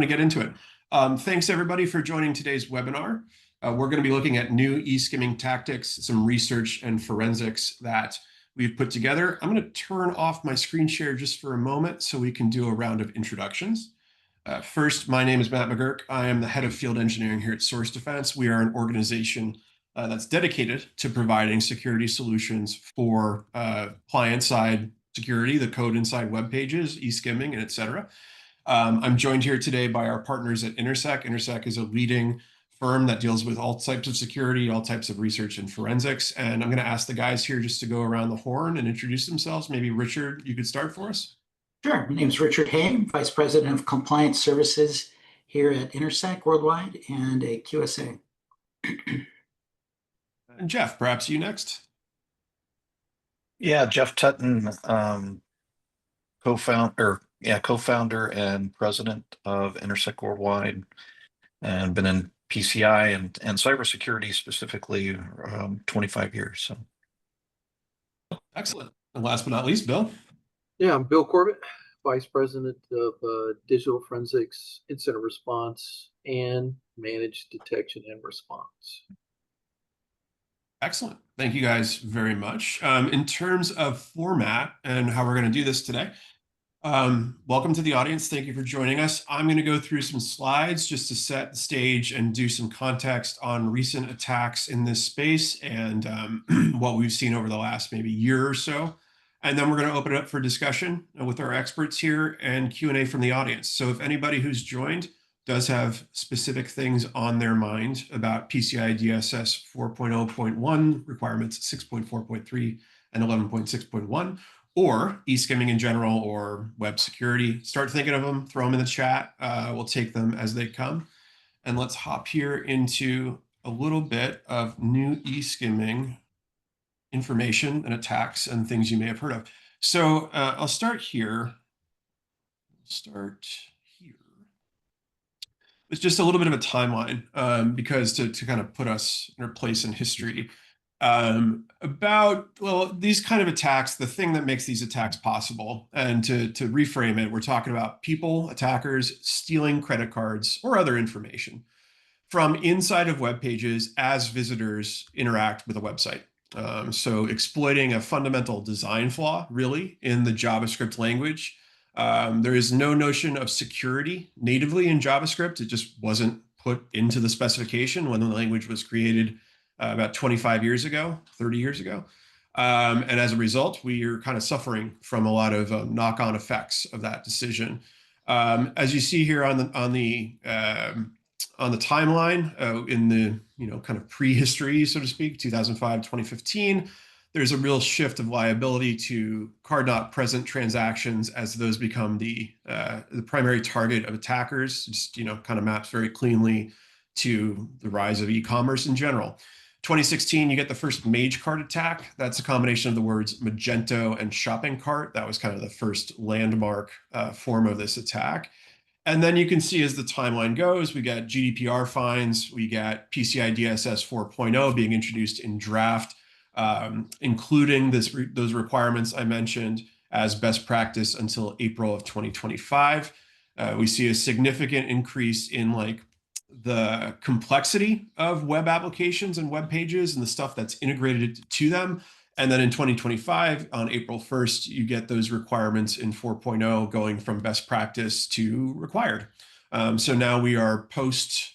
get into it. Thanks everybody for joining today's webinar. We're going to be looking at new eSkimming tactics, some research and forensics that we've put together. I'm going to turn off my screen share just for a moment so we can do a round of introductions. First, my name is Matt McGurk. I am the head of field engineering here at Source Defense. We are an organization that's dedicated to providing security solutions for client-side security, the code inside web pages, eSkimming, and et cetera. I'm joined here today by our partners at Intersec. Intersec is a leading firm that deals with all types of security, all types of research and forensics. And I'm going to ask the guys here just to go around the horn and introduce themselves. Maybe Richard, you could start for us. Sure. My name is Richard Hay, Vice President of Compliance Services here at Intersec Worldwide and a QSA. And Jeff, perhaps you next. Yeah, Jeff Tutton, co-founder and president of Intersec Worldwide, and been in PCI and cybersecurity specifically 25 years. So, excellent. And last but not least, Bill. Yeah, I'm Bill Corbett, Vice President of Digital Forensics, Incident Response, and Managed Detection and Response. Excellent. Thank you guys very much. In terms of format and how we're going to do this today, welcome to the audience. Thank you for joining us. I'm going to go through some slides just to set the stage and do some context on recent attacks in this space and what we've seen over the last maybe year or so. And then we're going to open it up for discussion with our experts here and Q&A from the audience. So if anybody who's joined does have specific things on their mind about PCI DSS 4.0.1 requirements 6.4.3 and 11.6.1, or eSkimming in general, or web security, start thinking of them, throw them in the chat. We'll take them as they come. And let's hop here into a little bit of new eSkimming information and attacks and things you may have heard of. So I'll start here. It's just a little bit of a timeline because to kind of put us in our place in history. These kind of attacks, the thing that makes these attacks possible, and to reframe it, we're talking about people, attackers, stealing credit cards or other information from inside of web pages as visitors interact with a website. So exploiting a fundamental design flaw, really, in the JavaScript language. There is no notion of security natively in JavaScript. It just wasn't put into the specification when the language was created about 25 years ago, 30 years ago. And as a result, we are kind of suffering from a lot of knock-on effects of that decision. As you see here on the timeline, in the kind of prehistory, so to speak, 2005, 2015, there's a real shift of liability to card not present transactions as those become the primary target of attackers. Just kind of maps very cleanly to the rise of e-commerce in general. 2016, you get the first Mage cart attack. That's a combination of the words Magento and shopping cart. That was kind of the first landmark form of this attack. And then you can see as the timeline goes, we got GDPR fines, we got PCI DSS 4.0 being introduced in draft, including those requirements I mentioned as best practice until April of 2025. We see a significant increase in the complexity of web applications and web pages and the stuff that's integrated to them. And then in 2025, on April 1st, you get those requirements in 4.0 going from best practice to required. So now we are post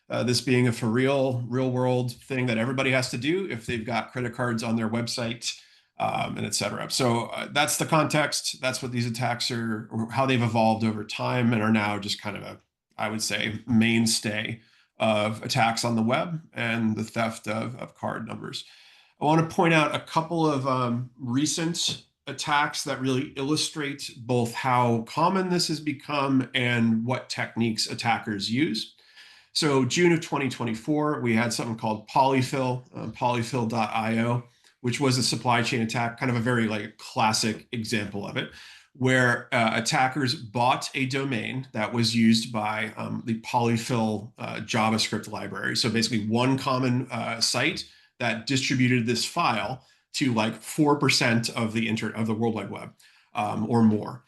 this being a for real world thing that everybody has to do if they've got credit cards on their website, and et cetera. So that's the context. That's what these attacks are, or how they've evolved over time and are now just kind of I would say, mainstay of attacks on the web and the theft of card numbers. I want to point out a couple of recent attacks that really illustrate both how common this has become and what techniques attackers use. So June of 2024, we had something called Polyfill, polyfill.io, which was a supply chain attack, kind of a very classic example of it, where attackers bought a domain that was used by the Polyfill JavaScript library. So basically one common site that distributed this file to 4% of the World Wide Web or more.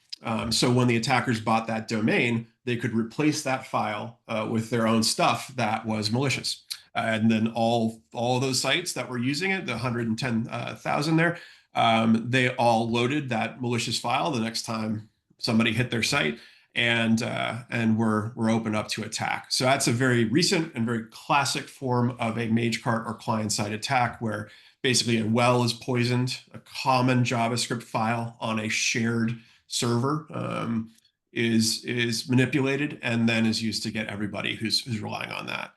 So when the attackers bought that domain, they could replace that file with their own stuff that was malicious. And then all of those sites that were using it, the 110,000 there, they all loaded that malicious file the next time somebody hit their site, and were open up to attack. So that's a very recent and very classic form of a Magecart or client-side attack, where basically a well is poisoned, a common JavaScript file on a shared server is manipulated and then is used to get everybody who's relying on that.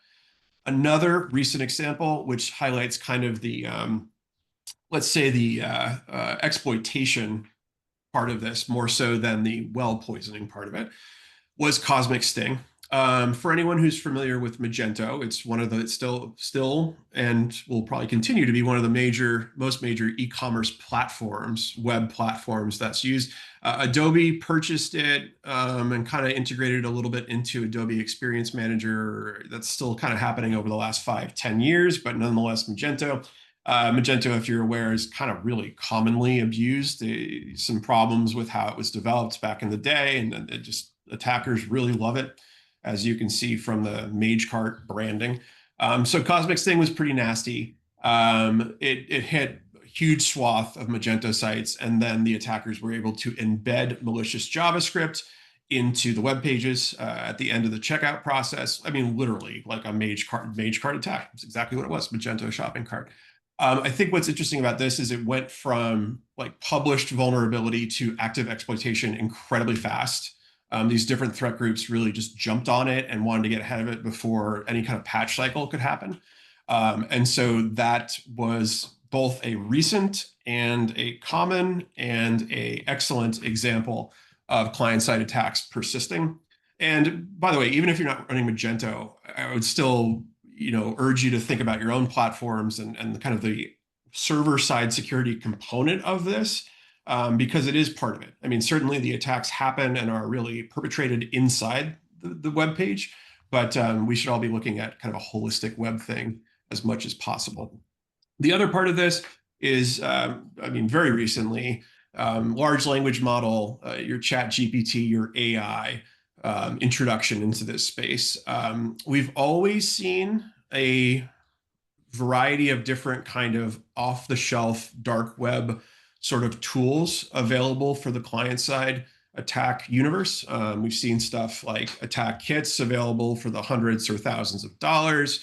Another recent example, which highlights kind of the, let's say the exploitation part of this more so than the well poisoning part of it, was Cosmic Sting. For anyone who's familiar with Magento, it's one of the still and will probably continue to be one of the most major e-commerce platforms, web platforms that's used. Adobe purchased it and kind of integrated a little bit into Adobe Experience Manager. That's still kind of happening over the last 5-10 years, but nonetheless, Magento, if you're aware, is kind of really commonly abused. Some problems with how it was developed back in the day, and it just attackers really love it, as you can see from the Magecart branding. So Cosmic Sting was pretty nasty. It hit a huge swath of Magento sites, and then the attackers were able to embed malicious JavaScript into the web pages at the end of the checkout process. I mean, literally like a Magecart attack. That's exactly what it was, Magento shopping cart. I think what's interesting about this is it went from like published vulnerability to active exploitation incredibly fast. These different threat groups really just jumped on it and wanted to get ahead of it before any kind of patch cycle could happen. And so that was both a recent and a common and an excellent example of client-side attacks persisting. And by the way, even if you're not running Magento, I would still urge you to think about your own platforms and kind of the server-side security component of this. Because it is part of it. I mean, certainly the attacks happen and are really perpetrated inside the web page, but we should all be looking at kind of a holistic web thing as much as possible. The other part of this is, I mean, very recently, large language model, your ChatGPT, your AI introduction into this space. We've always seen a variety of different kind of off-the-shelf dark web sort of tools available for the client-side attack universe. We've seen stuff like attack kits available for the hundreds or thousands of dollars.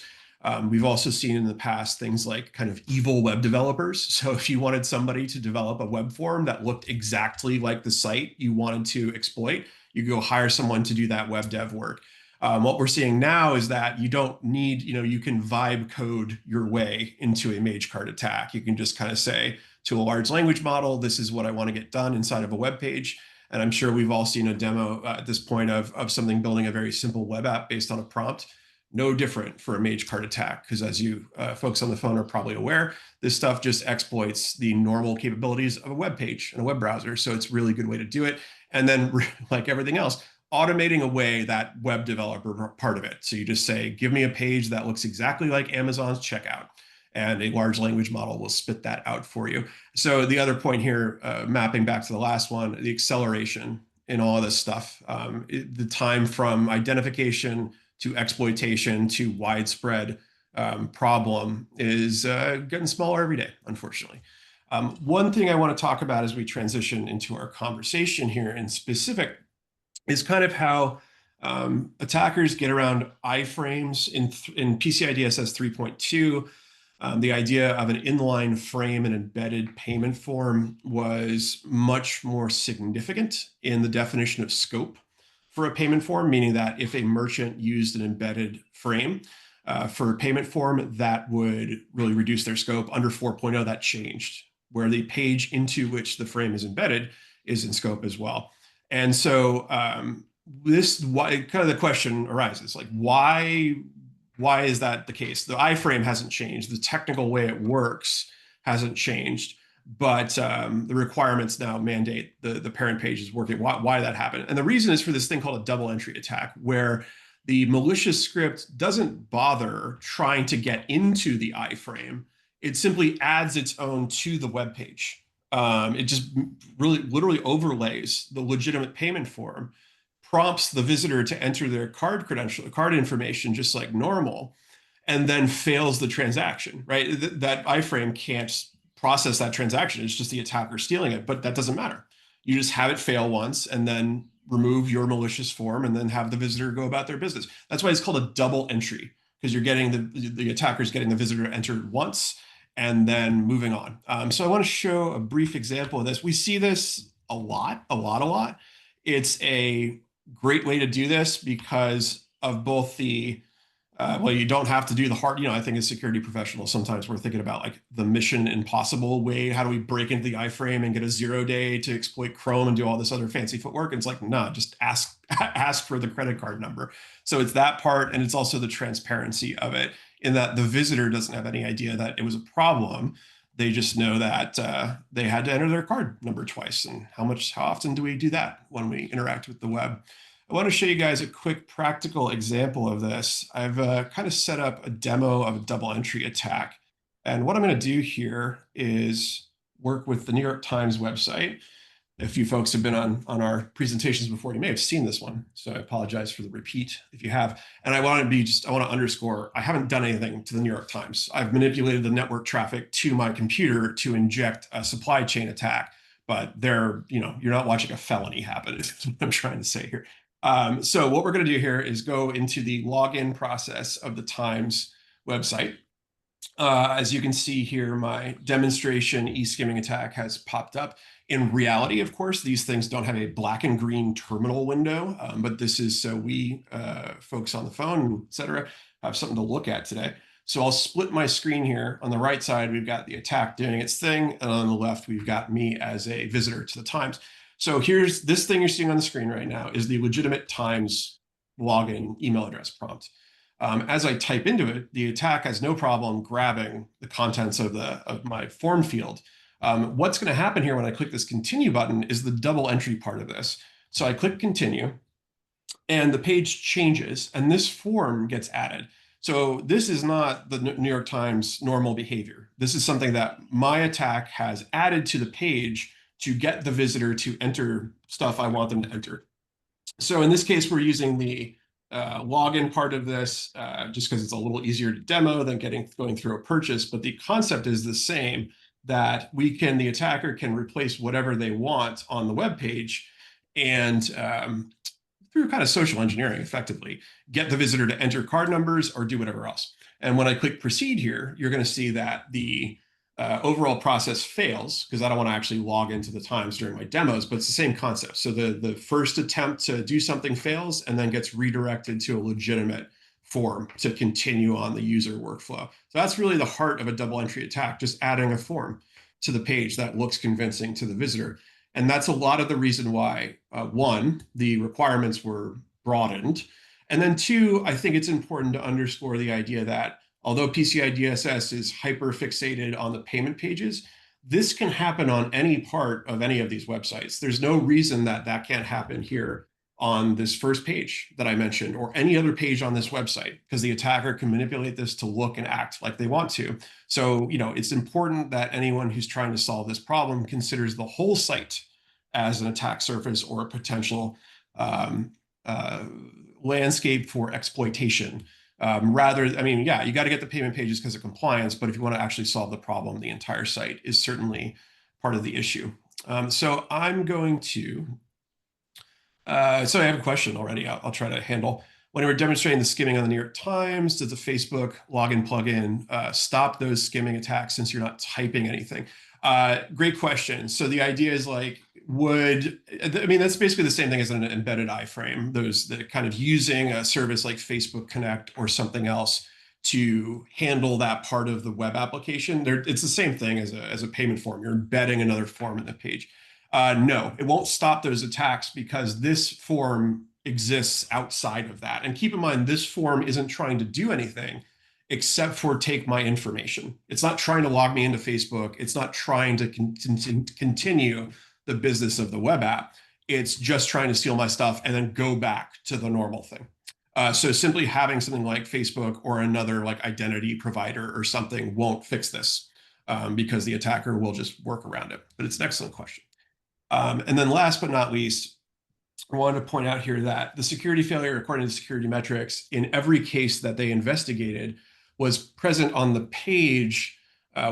We've also seen in the past things like kind of evil web developers. So if you wanted somebody to develop a web form that looked exactly like the site you wanted to exploit, you go hire someone to do that web dev work. What we're seeing now is that you don't need, you can vibe code your way into a Magecart attack. You can just kind of say to a large language model, this is what I want to get done inside of a web page. And I'm sure we've all seen a demo at this point of something building a very simple web app based on a prompt. No different for a Magecart attack, because as you folks on the phone are probably aware, this stuff just exploits the normal capabilities of a web page and a web browser. So it's a really good way to do it. And then like everything else, automating away that web developer part of it. So you just say, give me a page that looks exactly like Amazon's checkout, and a large language model will spit that out for you. So the other point here, mapping back to the last one, the acceleration in all of this stuff, the time from identification to exploitation to widespread problem is getting smaller every day, unfortunately. One thing I want to talk about as we transition into our conversation here in specific is kind of how attackers get around iframes in PCI DSS 3.2. The idea of an inline frame and embedded payment form was much more significant in the definition of scope for a payment form, meaning that if a merchant used an embedded frame for a payment form, that would really reduce their scope. Under 4.0, that changed, where the page into which the frame is embedded is in scope as well. And so why kind of the question arises, like, why is that the case? The iframe hasn't changed. The technical way it works hasn't changed, but the requirements now mandate the parent page is working. Why that happened? And the reason is for this thing called a double entry attack, where the malicious script doesn't bother trying to get into the iframe. It simply adds its own to the web page. It just really literally overlays the legitimate payment form, prompts the visitor to enter their card credential, card information, just like normal, and then fails the transaction, right? That iframe can't process that transaction. It's just the attacker stealing it, but that doesn't matter. You just have it fail once and then remove your malicious form and then have the visitor go about their business. That's why it's called a double entry, because you're getting the attacker's getting the visitor to enter once and then moving on. So I want to show a brief example of this. We see this a lot. It's a great way to do this because of both the well, you don't have to do the hard, I think as security professionals, sometimes we're thinking about like the mission impossible way. How do we break into the iframe and get a 0-day to exploit Chrome and do all this other fancy footwork? And it's like, no, just ask for the credit card number. So it's that part. And it's also the transparency of it, in that the visitor doesn't have any idea that it was a problem. They just know that they had to enter their card number twice. And how often do we do that when we interact with the web? I want to show you guys a quick practical example of this. I've kind of set up a demo of a double entry attack. And what I'm going to do here is work with the New York Times website. If you folks have been on our presentations before, you may have seen this one. So I apologize for the repeat if you have. And I want to underscore, I haven't done anything to the New York Times. I've manipulated the network traffic to my computer to inject a supply chain attack. But you're not watching a felony happen, is what I'm trying to say here. So what we're going to do here is go into the login process of the Times website. As you can see here, my demonstration eSkimming attack has popped up. In reality, of course, these things don't have a black and green terminal window, but this is so we folks on the phone, et cetera, have something to look at today. So I'll split my screen here. On the right side, we've got the attack doing its thing, and on the left, we've got me as a visitor to the Times. So here's this thing you're seeing on the screen right now is the legitimate Times login email address prompt. As I type into it, the attack has no problem grabbing the contents of my form field. What's going to happen here when I click this continue button is the double entry part of this. So I click continue, and the page changes, and this form gets added. So this is not the New York Times normal behavior. This is something that my attack has added to the page to get the visitor to enter stuff I want them to enter. So in this case, we're using the login part of this just because it's a little easier to demo than going through a purchase. But the concept is the same, that the attacker can replace whatever they want on the web page and through kind of social engineering, effectively, get the visitor to enter card numbers or do whatever else. And when I click proceed here, you're going to see that the overall process fails because I don't want to actually log into the Times during my demos, but it's the same concept. So the first attempt to do something fails and then gets redirected to a legitimate form to continue on the user workflow. So that's really the heart of a double entry attack, just adding a form to the page that looks convincing to the visitor. And that's a lot of the reason why, one, the requirements were broadened. And then two, I think it's important to underscore the idea that although PCI DSS is hyper fixated on the payment pages, this can happen on any part of any of these websites. There's no reason that that can't happen here on this first page that I mentioned, or any other page on this website, because the attacker can manipulate this to look and act like they want to. So, it's important that anyone who's trying to solve this problem considers the whole site as an attack surface or a potential landscape for exploitation. You got to get the payment pages because of compliance, but if you want to actually solve the problem, the entire site is certainly part of the issue. So I'm going to, so I have a question already I'll try to handle. When we're demonstrating the skimming on the New York Times, does the Facebook login plugin stop those skimming attacks since you're not typing anything? Great question. So the idea is like, that's basically the same thing as an embedded iframe. Those that kind of using a service like Facebook Connect or something else to handle that part of the web application. It's the same thing as a payment form. You're embedding another form in the page. No, it won't stop those attacks because this form exists outside of that. And keep in mind, this form isn't trying to do anything except for take my information. It's not trying to log me into Facebook. It's not trying to continue the business of the web app. It's just trying to steal my stuff and then go back to the normal thing. So simply having something like Facebook or another like identity provider or something won't fix this. because the attacker will just work around it. But it's an excellent question. And then last but not least, I wanted to point out here that the security failure, according to security metrics, in every case that they investigated was present on the page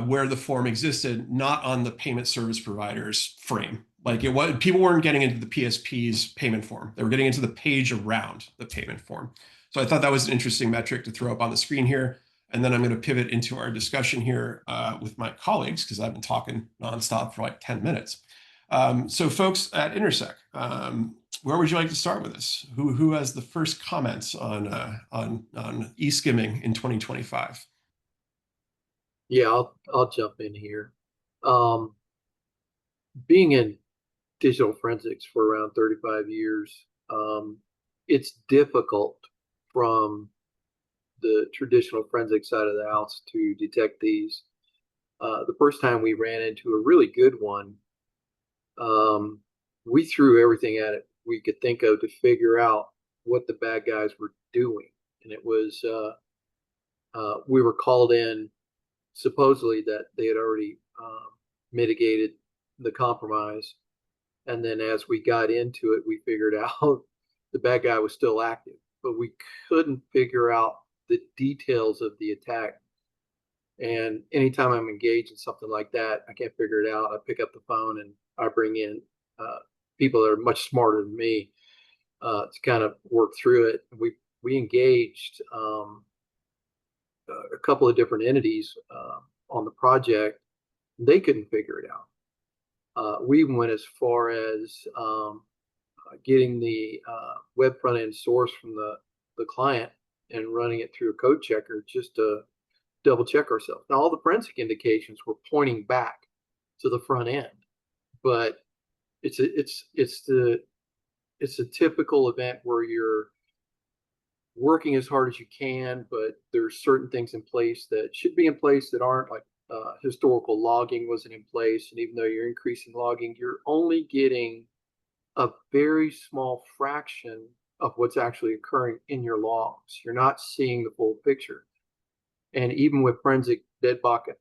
where the form existed, not on the payment service provider's frame. Like it was, people weren't getting into the PSP's payment form. They were getting into the page around the payment form. So I thought that was an interesting metric to throw up on the screen here. And then I'm going to pivot into our discussion here with my colleagues, because I've been talking nonstop for like 10 minutes. So folks at Intersec, where would you like to start with this? Who has the first comments on eSkimming in 2025? Yeah, I'll jump in here. Being in digital forensics for around 35 years, it's difficult from the traditional forensic side of the house to detect these. The first time we ran into a really good one, we threw everything at it we could think of to figure out what the bad guys were doing. And it was, we were called in supposedly that they had already mitigated the compromise. And then as we got into it, we figured out the bad guy was still active, but we couldn't figure out the details of the attack. And anytime I'm engaged in something like that, I can't figure it out. I pick up the phone and I bring in people that are much smarter than me to kind of work through it. We engaged a couple of different entities on the project. They couldn't figure it out. We even went as far as getting the web front end source from the client and running it through a code checker just to double check ourselves. Now, all the forensic indications were pointing back to the front end, but it's a typical event where you're working as hard as you can, but there's certain things in place that should be in place that aren't, like historical logging wasn't in place. And even though you're increasing logging, you're only getting a very small fraction of what's actually occurring in your logs. You're not seeing the full picture. And even with forensic dead box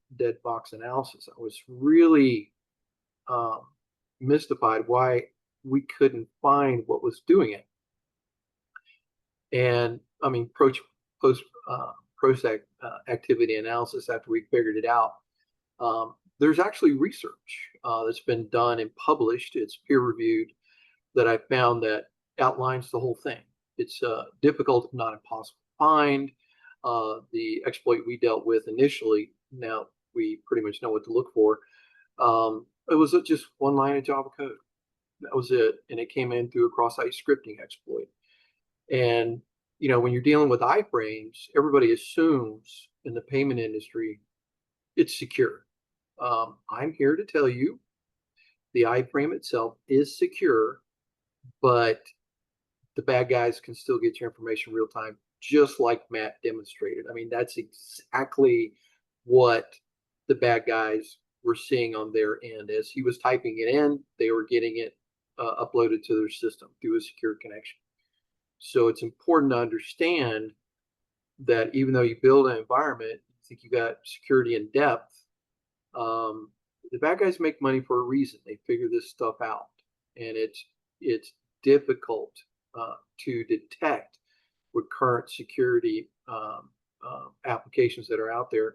analysis, I was really mystified why we couldn't find what was doing it. And I mean, post activity analysis, after we figured it out, there's actually research that's been done and published. It's peer reviewed, that I found that outlines the whole thing. It's difficult, if not impossible to find. The exploit we dealt with initially, now we pretty much know what to look for. It was just one line of Java code. That was it. And it came in through a cross-site scripting exploit. And, you know, when you're dealing with iframes, everybody assumes in the payment industry, it's secure. I'm here to tell you the iframe itself is secure, but the bad guys can still get your information real time, just like Matt demonstrated. I mean, that's exactly what the bad guys were seeing on their end. As he was typing it in, they were getting it uploaded to their system through a secure connection. So it's important to understand that even though you build an environment, you think you got security in depth, the bad guys make money for a reason. They figure this stuff out, and it's difficult to detect with current security applications that are out there.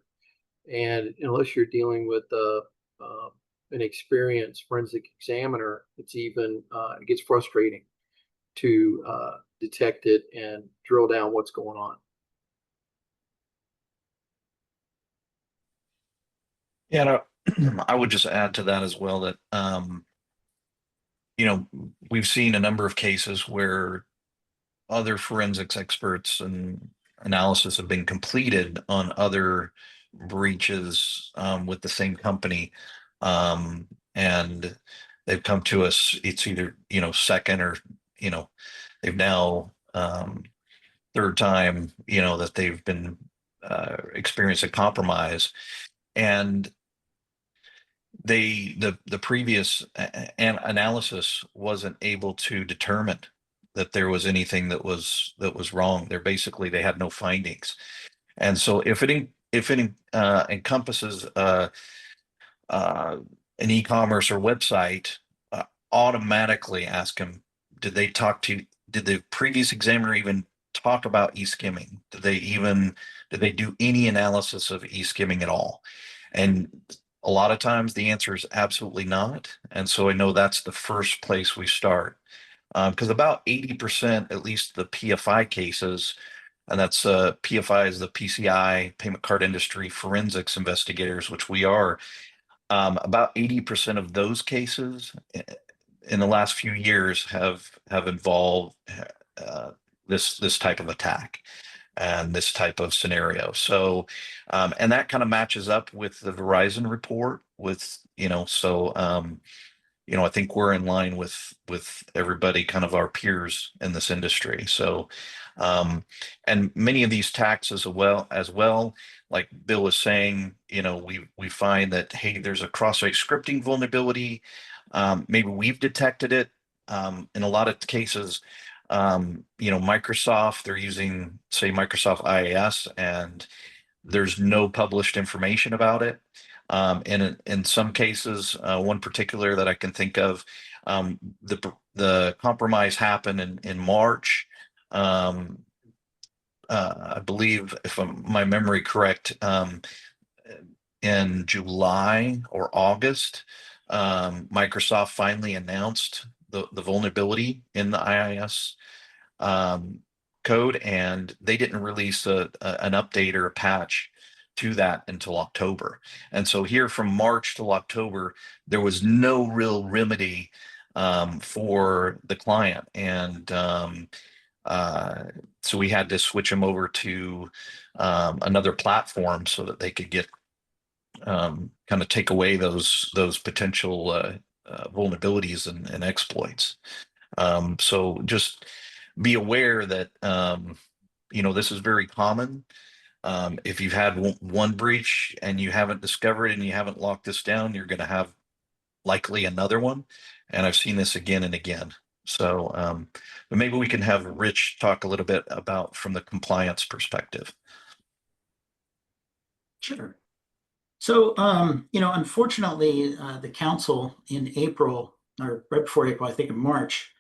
And unless you're dealing with an experienced forensic examiner, it's even it gets frustrating to detect it and drill down what's going on. Yeah, no, I would just add to that as well that you know, we've seen a number of cases where other forensics experts and analysis have been completed on other breaches with the same company, and they've come to us. It's either, you know, second or, you know, they've now third time, you know, that they've been experienced a compromise, and the previous analysis wasn't able to determine that there was anything that was wrong. They had no findings. And so if it if it encompasses an e-commerce or website, automatically ask them, did the previous examiner even talk about eSkimming? Did they do any analysis of eSkimming at all? And a lot of times the answer is absolutely not. And so I know that's the first place we start. Because about 80%, at least the PFI cases, and that's PFI is the PCI, Payment Card Industry Forensics Investigators, which we are. About 80% of those cases in the last few years have involved this type of attack and this type of scenario. So, and that kind of matches up with the Verizon report with, I think we're in line with everybody, kind of our peers in this industry. So, and many of these taxes as well, like Bill was saying, we find that, hey, there's a cross-site scripting vulnerability. Maybe we've detected it. In a lot of cases, Microsoft, they're using, say, Microsoft IAS, and there's no published information about it. And in some cases, one particular that I can think of, the compromise happened in March. I believe, if my memory correct, in July or August, Microsoft finally announced the vulnerability in the IIS code, and they didn't release an update or a patch to that until October. And so here from March till October, there was no real remedy for the client. And so we had to switch them over to another platform so that they could get kind of take away those potential vulnerabilities and exploits. So just be aware that this is very common. If you've had one breach and you haven't discovered and you haven't locked this down, you're going to have likely another one. And I've seen this again and again. So but maybe we can have Rich talk a little bit about from the compliance perspective. Sure. So, unfortunately, the council in April, or right before April, I think in March,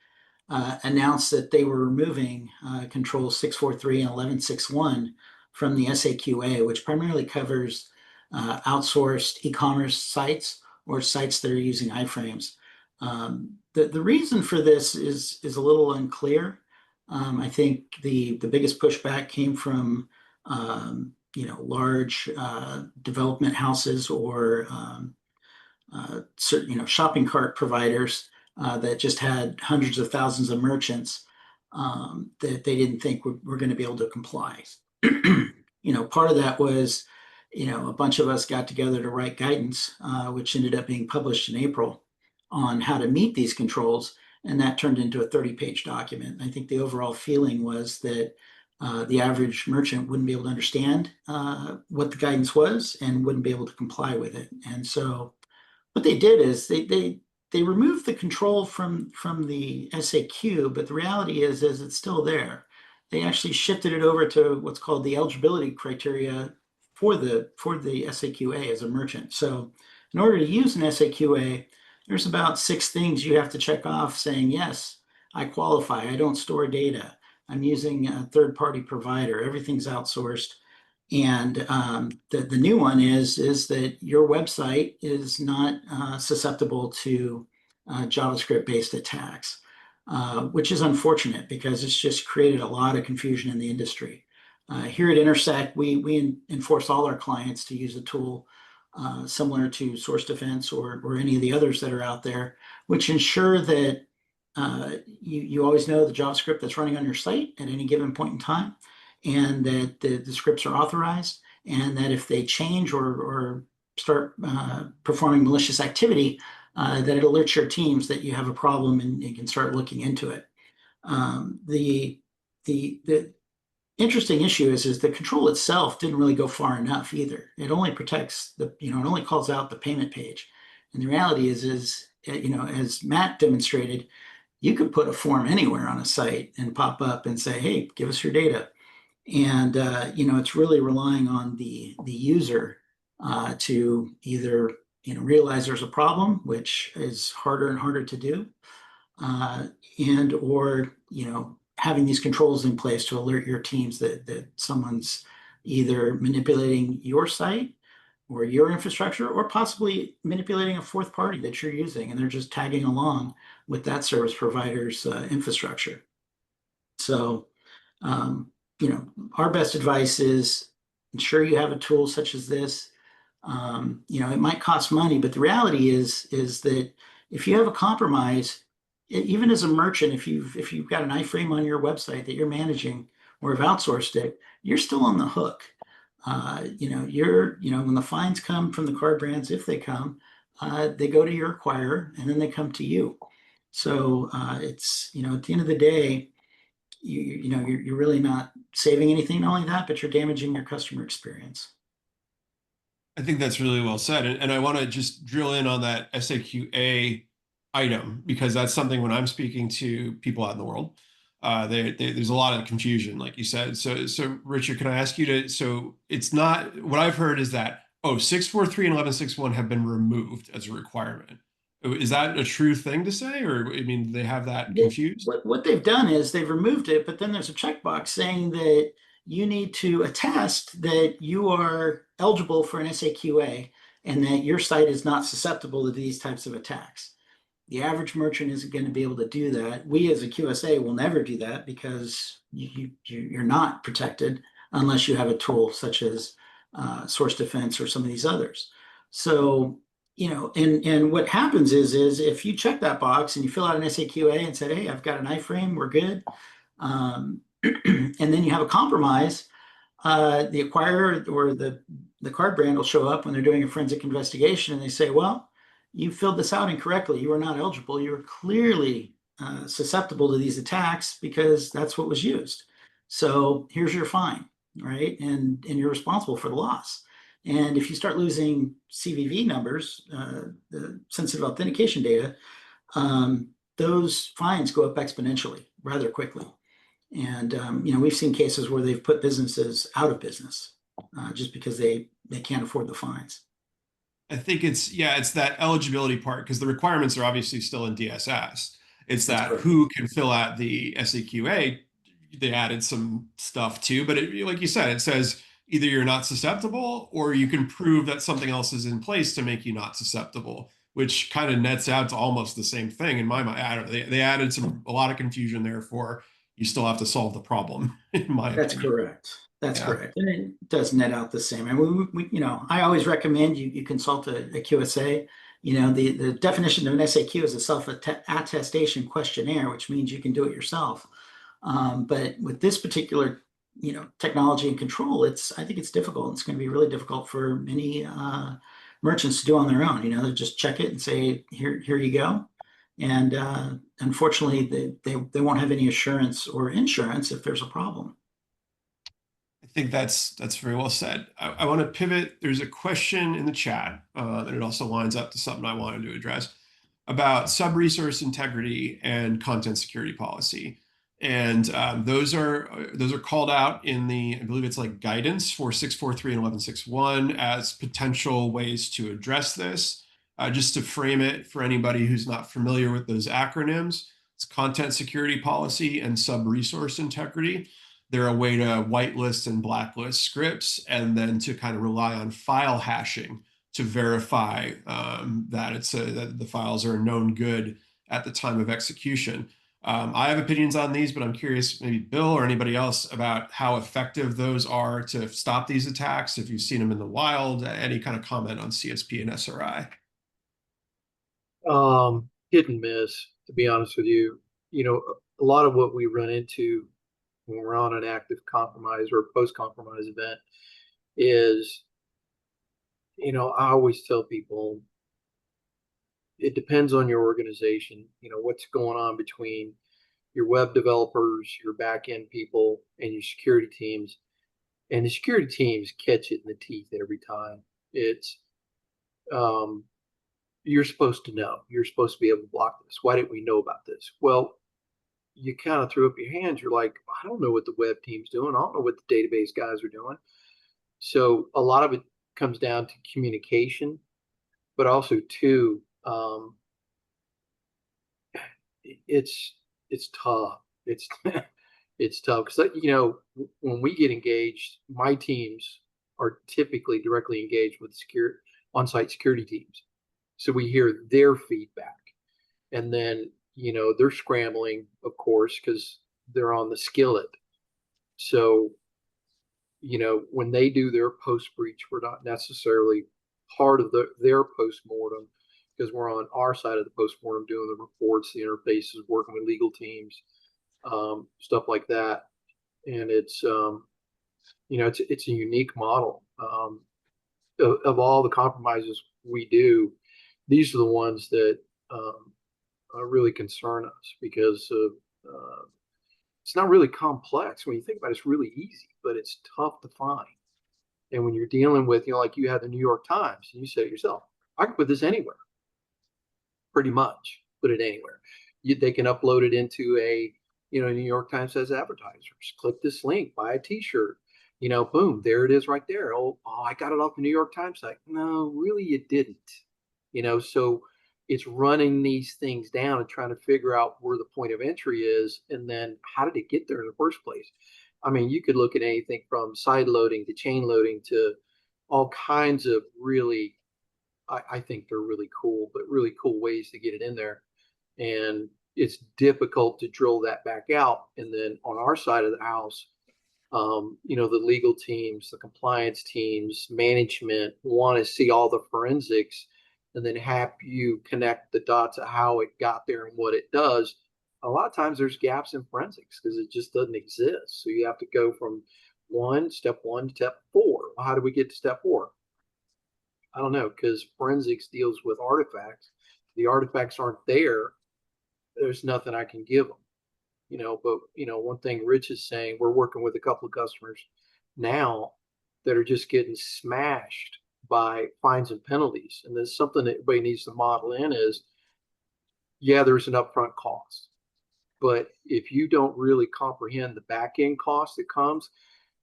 announced that they were removing controls 643 and 1161 from the SAQA, which primarily covers outsourced e-commerce sites or sites that are using iframes. The reason for this is a little unclear. I think the biggest pushback came from large development houses or certain shopping cart providers that just had hundreds of thousands of merchants that they didn't think were going to be able to comply. Part of that was, a bunch of us got together to write guidance, which ended up being published in April on how to meet these controls. And that turned into a 30-page document. I think the overall feeling was that the average merchant wouldn't be able to understand what the guidance was and wouldn't be able to comply with it. And so what they did is they removed the control from the SAQ, but the reality is it's still there. They actually shifted it over to what's called the eligibility criteria for the SAQA as a merchant. So in order to use an SAQA, there's about 6 things you have to check off saying, yes, I qualify, I don't store data, I'm using a third-party provider, everything's outsourced. And the new one is that your website is not susceptible to JavaScript-based attacks, which is unfortunate because it's just created a lot of confusion in the industry. Here at Intersec, we enforce all our clients to use a tool similar to Source Defense or any of the others that are out there, which ensure that you always know the JavaScript that's running on your site at any given point in time, and that the scripts are authorized, and that if they change or start performing malicious activity, that it alerts your teams that you have a problem and you can start looking into it. The interesting issue is the control itself didn't really go far enough either. It only protects it only calls out the payment page. And the reality is as Matt demonstrated, you could put a form anywhere on a site and pop up and say, hey, give us your data. And it's really relying on the user to either realize there's a problem, which is harder and harder to do, and or having these controls in place to alert your teams that someone's either manipulating your site or your infrastructure, or possibly manipulating a fourth party that you're using, and they're just tagging along with that service provider's infrastructure. So, um, our best advice is ensure you have a tool such as this. It might cost money, but the reality is that if you have a compromise, even as a merchant, if you've got an iframe on your website that you're managing or have outsourced it, you're still on the hook. When the fines come from the card brands, if they come, they go to your acquirer and then they come to you. So it's at the end of the day, you're really not saving anything. Not only that, but you're damaging your customer experience. I think that's really well said. And I want to just drill in on that SAQA item, because that's something when I'm speaking to people out in the world, there's a lot of confusion, like you said. So Richard, can I ask you to, so it's not, what I've heard is that, 643 and 1161 have been removed as a requirement. Is that a true thing to say? Or, I mean, they have that confused? What they've done is they've removed it, but then there's a checkbox saying that you need to attest that you are eligible for an SAQA and that your site is not susceptible to these types of attacks. The average merchant isn't going to be able to do that. We as a QSA will never do that because you're not protected unless you have a tool such as Source Defense or some of these others. So, and what happens is if you check that box and you fill out an SAQA and said, hey, I've got an iframe, we're good. And then you have a compromise, the acquirer or the card brand will show up when they're doing a forensic investigation and they say, well, you filled this out incorrectly. You are not eligible. You are clearly susceptible to these attacks because that's what was used. So here's your fine, right? And you're responsible for the loss. And if you start losing CVV numbers, the sensitive authentication data, those fines go up exponentially rather quickly. And we've seen cases where they've put businesses out of business just because they can't afford the fines. I think it's that eligibility part, because the requirements are obviously still in DSS. It's that who can fill out the SAQA. They added some stuff too, but like you said, it says either you're not susceptible or you can prove that something else is in place to make you not susceptible, which kind of nets out to almost the same thing in my mind. They added a lot of confusion there for you still have to solve the problem, in my opinion. That's correct. That's correct. And it does net out the same. And I always recommend you consult a QSA. The definition of an SAQ is a self-attestation questionnaire, which means you can do it yourself. But with this particular, technology and control, I think it's difficult. It's going to be really difficult for many merchants to do on their own. They just check it and say, here you go. And unfortunately, they won't have any assurance or insurance if there's a problem. I think that's very well said. I want to pivot. There's a question in the chat, and it also lines up to something I wanted to address about sub-resource integrity and content security policy. And those are called out in I believe it's like guidance for 643 and 1161 as potential ways to address this. Just to frame it for anybody who's not familiar with those acronyms, it's content security policy and sub-resource integrity. They're a way to whitelist and blacklist scripts, and then to kind of rely on file hashing to verify that the files are known good at the time of execution. I have opinions on these, but I'm curious, maybe Bill or anybody else, about how effective those are to stop these attacks. If you've seen them in the wild, any kind of comment on CSP and SRI? Hit and miss, to be honest with you. A lot of what we run into when we're on an active compromise or post-compromise event is, I always tell people it depends on your organization, what's going on between your web developers, your back-end people, and your security teams. And the security teams catch it in the teeth every time. It's, you're supposed to know. You're supposed to be able to block this. Why didn't we know about this? Well, you kind of threw up your hands. You're like, I don't know what the web team's doing. I don't know what the database guys are doing. So a lot of it comes down to communication, but also too, it's tough. It's it's tough because when we get engaged, my teams are typically directly engaged with on-site security teams, so we hear their feedback, and then they're scrambling, of course, because they're on the skillet. So when they do their post breach, we're not necessarily part of their post mortem because we're on our side of the post mortem doing the reports, the interfaces, working with legal teams, stuff like that. And it's it's a unique model. Of all the compromises we do, these are the ones that really concern us because it's not really complex. When you think about it, it's really easy, but it's tough to find. And when you're dealing with, like you had the New York Times, and you said it yourself, I can put this anywhere, pretty much put it anywhere. They can upload it into a, New York Times says advertisers, click this link, buy a t-shirt, boom, there it is right there. Oh, I got it off the New York Times site. No, really you didn't, so it's running these things down and trying to figure out where the point of entry is. And then how did it get there in the first place? I mean, you could look at anything from side loading to chain loading to all kinds of really, I think they're really cool, but really cool ways to get it in there. And it's difficult to drill that back out. And then on our side of the house, the legal teams, the compliance teams, management want to see all the forensics and then have you connect the dots of how it got there and what it does. A lot of times there's gaps in forensics because it just doesn't exist. So you have to go from step one to step four. Well, how do we get to step four? I don't know, because forensics deals with artifacts. The artifacts aren't there. There's nothing I can give them. But one thing Rich is saying, we're working with a couple of customers now that are just getting smashed by fines and penalties. And there's something that everybody needs to model in is, yeah, there's an upfront cost. But if you don't really comprehend the back end cost that comes,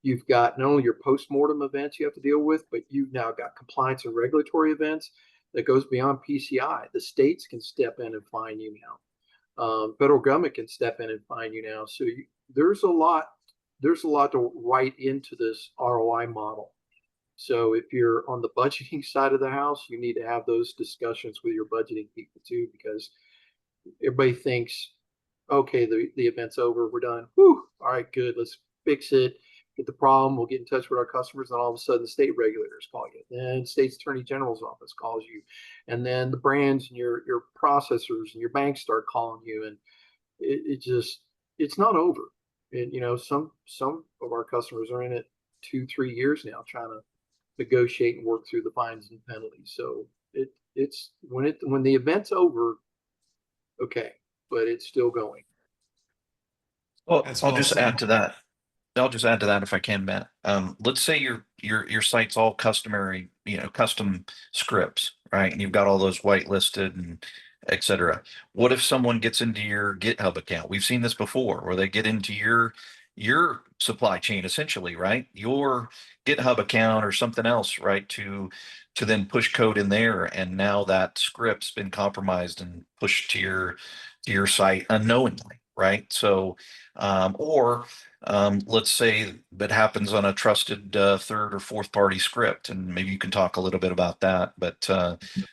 you've got not only your post-mortem events you have to deal with, but you've now got compliance and regulatory events that goes beyond PCI. The states can step in and fine you now. Federal government can step in and fine you now. So there's a lot to write into this ROI model. So if you're on the budgeting side of the house, you need to have those discussions with your budgeting people too, because everybody thinks, okay, the event's over, we're done. Whew, all right, good, let's fix it, get the problem, we'll get in touch with our customers, and all of a sudden the state regulators call you, then state's attorney general's office calls you, and then the brands and your processors and your banks start calling you, and it's not over. And some of our customers are in it 2-3 years now trying to negotiate and work through the fines and penalties. So it's when the event's over, okay, but it's still going. Well, That's I'll well just said. add to that. I'll just add to that if I can, Matt. Let's say your site's all customary, custom scripts, right? And you've got all those whitelisted and et cetera. What if someone gets into your GitHub account? We've seen this before, where they get into your supply chain, essentially, right? Your GitHub account or something else, right? To then push code in there, and now that script's been compromised and pushed to your site unknowingly, right? So, or let's say that happens on a trusted third or fourth party script, and maybe you can talk a little bit about that. But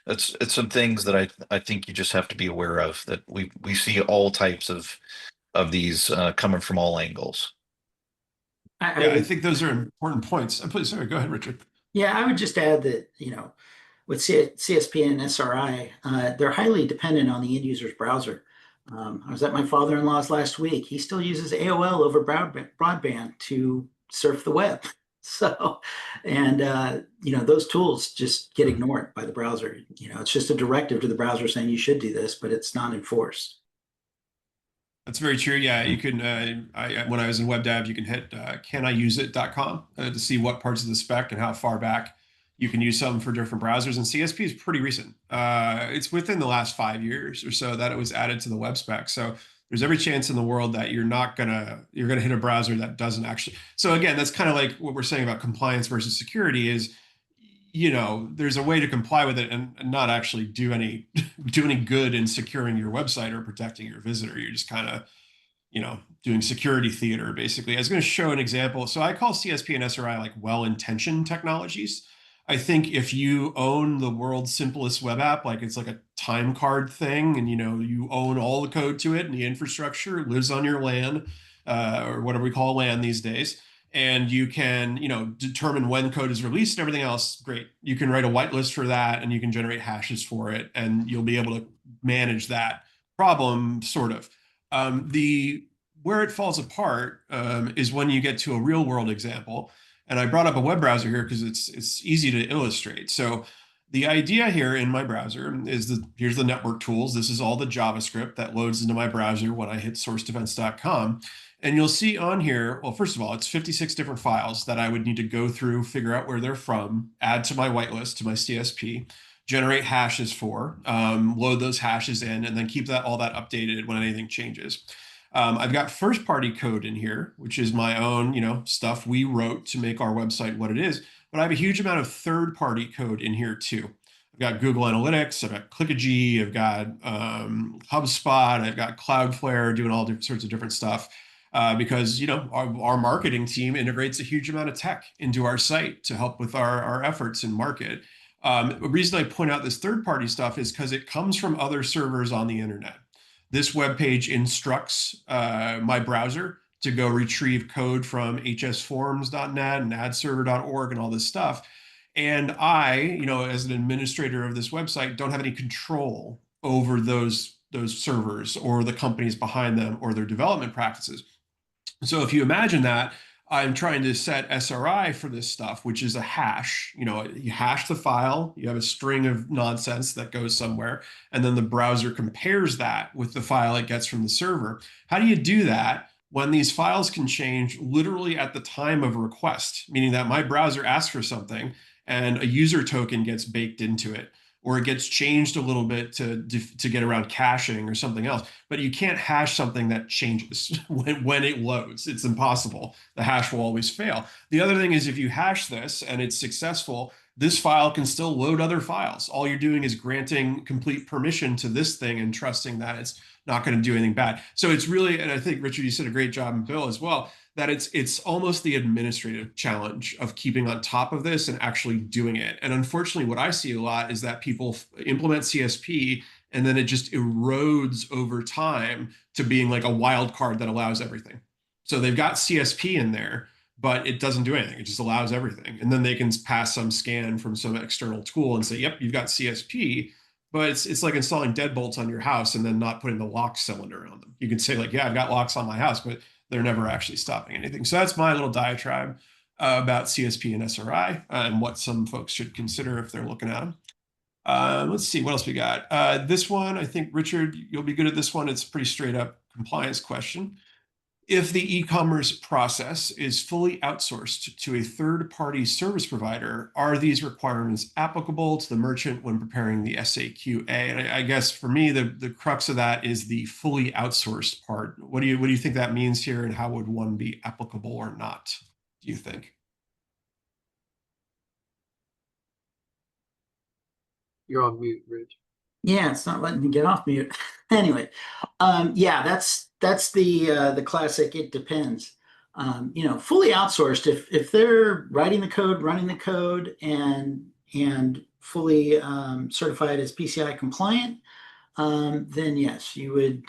it's some things that I think you just have to be aware of, that we see all types of these coming from all angles. I think those are important points. Please, sorry, go ahead, Richard. Yeah, I would just add that, with CSP and SRI, they're highly dependent on the end user's browser. I was at my father-in-law's last week. He still uses AOL over broadband to surf the web. So, and those tools just get ignored by the browser. It's just a directive to the browser saying you should do this, but it's not enforced. That's very true. Yeah, you can. When I was in web dev, you can hit caniuse.com to see what parts of the spec and how far back you can use some for different browsers. And CSP is pretty recent. It's within the last 5 years or so that it was added to the web spec. So there's every chance in the world that you're gonna hit a browser that doesn't actually. So again, that's kind of like what we're saying about compliance versus security is, there's a way to comply with it and not actually do any do any good in securing your website or protecting your visitor. You're just kind of, doing security theater, basically. I was going to show an example. So I call CSP and SRI like well-intentioned technologies. I think if you own the world's simplest web app, like it's like a time card thing, and you own all the code to it, and the infrastructure lives on your LAN, or whatever we call LAN these days, and you can, determine when code is released and everything else, great. You can write a whitelist for that, and you can generate hashes for it, and you'll be able to manage that problem, sort of. The Where it falls apart is when you get to a real world example. And I brought up a web browser here because it's easy to illustrate. So the idea here in my browser is that here's the network tools. This is all the JavaScript that loads into my browser when I hit sourcedevents.com. And you'll see on here, well, first of all, it's 56 different files that I would need to go through, figure out where they're from, add to my whitelist, to my CSP, generate hashes for, load those hashes in, and then keep all that updated when anything changes. I've got first-party code in here, which is my own, stuff we wrote to make our website what it is. But I have a huge amount of third-party code in here too. I've got Google Analytics, I've got Clickagy, I've got HubSpot, I've got Cloudflare doing all sorts of different stuff. Because our marketing team integrates a huge amount of tech into our site to help with our efforts in market. The reason I point out this third-party stuff is because it comes from other servers on the internet. This web page instructs my browser to go retrieve code from hsforums.net and adserver.org and all this stuff. And I, as an administrator of this website, don't have any control over those servers or the companies behind them or their development practices. So if you imagine that, I'm trying to set SRI for this stuff, which is a hash. You hash the file, you have a string of nonsense that goes somewhere, and then the browser compares that with the file it gets from the server. How do you do that when these files can change literally at the time of request, meaning that my browser asks for something and a user token gets baked into it, or it gets changed a little bit to get around caching or something else. But you can't hash something that changes when it loads. It's impossible. The hash will always fail. The other thing is, if you hash this and it's successful, this file can still load other files. All you're doing is granting complete permission to this thing and trusting that it's not going to do anything bad. So it's really, and I think, Richard, you did a great job, and Bill as well, that it's almost the administrative challenge of keeping on top of this and actually doing it. And unfortunately, what I see a lot is that people implement CSP and then it just erodes over time to being like a wild card that allows everything. So they've got CSP in there, but it doesn't do anything. It just allows everything. And then they can pass some scan from some external tool and say, yep, you've got CSP, but it's like installing deadbolts on your house and then not putting the lock cylinder on them. You can say like, yeah, I've got locks on my house, but they're never actually stopping anything. So that's my little diatribe about CSP and SRI and what some folks should consider if they're looking at them. Let's see, what else we got? This one, I think, Richard, you'll be good at this one. It's a pretty straight up compliance question. If the e-commerce process is fully outsourced to a third-party service provider, are these requirements applicable to the merchant when preparing the SAQA? And I guess for me, the crux of that is the fully outsourced part. What do you think that means here, and how would one be applicable or not, do you think? You're on mute, Rich. Yeah, it's not letting me get off mute. Anyway, yeah, that's the classic. It depends. Fully outsourced. If they're writing the code, running the code, and fully certified as PCI compliant, then yes, you